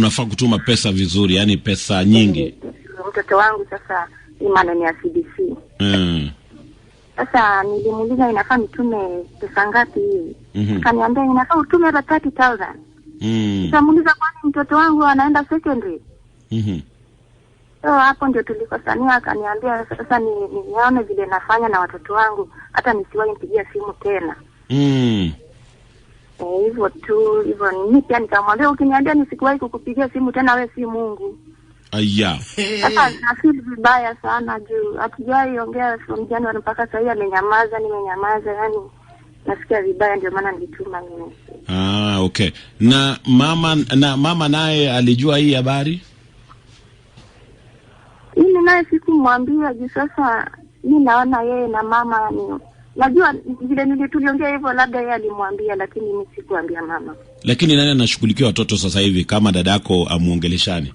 unafaa kutuma pesa vizuri, yani pesa nyingi. Mtoto wangu sasa imani ni ya CBC. Sasa nilimuuliza inafaa nitume pesa ngapi hivi? Akaniambia inafaa utume hata 30,000. Nikamuuliza kwani mtoto wangu anaenda secondary? So hapo ndio tulikosania, akaniambia sasa nione vile nafanya na watoto wangu hata nisiwahi nipigia simu tena. Hivyo tu, hivyo mimi pia nikamwambia ukiniambia nisikuwahi kukupigia simu tena wewe si Mungu. Aya. Sasa nafeel vibaya sana juu hatujai ongea from January mpaka sasa amenyamaza, nimenyamaza, yani nasikia vibaya ndio maana nilituma mimi. Okay. Na mama naye alijua hii habari? Mimi naye sikumwambia juu sasa mimi naona yeye na mama ni najua vile nilituliongea hivyo labda yeye alimwambia lakini mimi sikuambia mama. Lakini nani anashughulikia watoto sasa hivi kama dadako amuongeleshani?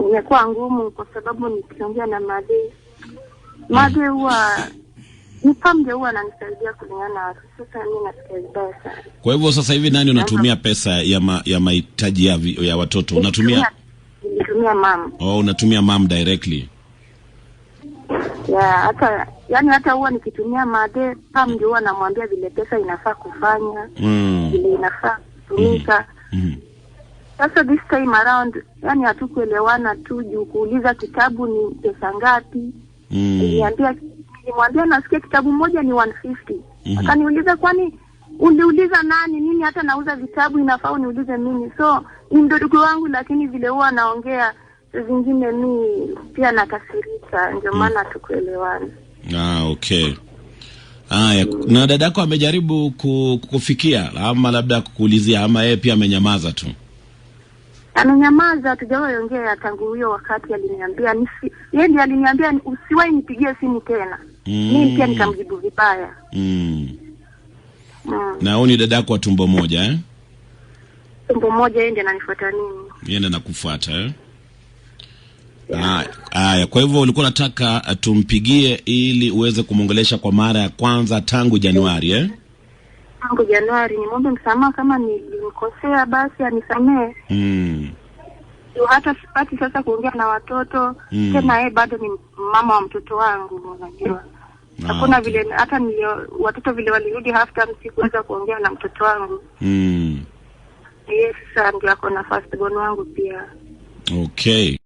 Imekuwa ngumu kwa sababu nikiongea na Made huwa nipambe huwa ananisaidia kulingana na sasa mimi nasikia vibaya sana. Kwa hivyo sasa hivi nani unatumia pesa ya mahitaji ya watoto? Unatumia mom. Unatumia mom directly. Hata huwa nikitumia Made pam ndio huwa namwambia vile pesa inafaa kufanya, vile inafaa kutumika. Sasa this time around yani hatukuelewana tu juu kuuliza kitabu ni pesa ngapi. Nilimwambia nasikia kitabu moja ni 150. Akaniuliza kwani uliuliza nani? Mimi hata nauza vitabu inafaa uniulize mimi. So ni ndugu wangu lakini vile huwa naongea zingine mimi pia nakasirika ndio maana tukuelewana. Okay. Na dadako amejaribu kukufikia ama labda kukuulizia ama yeye pia amenyamaza tu? Amenyamaza, hatujawahi ongea tangu hiyo wakati aliniambia yeye ndiye aliniambia usiwahi nipigie simu tena. Mimi pia nikamjibu vibaya. Na huyu ni dadako wa tumbo moja Tumbo moja yeye ndiye ananifuata nini? Yeye ndiye anakufuata kwa hivyo ulikuwa unataka tumpigie ili uweze kumongelesha kwa mara ya kwanza tangu Januari Tangu Januari nimwombe msamaha kama nilimkosea basi anisamee. Hata sipati sasa kuongea na watoto tena yeye bado ni mama wa mtoto wangu unajua. Hakuna vile hata watoto vile walirudi half time sikuweza kuongea na mtoto wangu. Yes, ndio ako na first born wangu pia. Okay.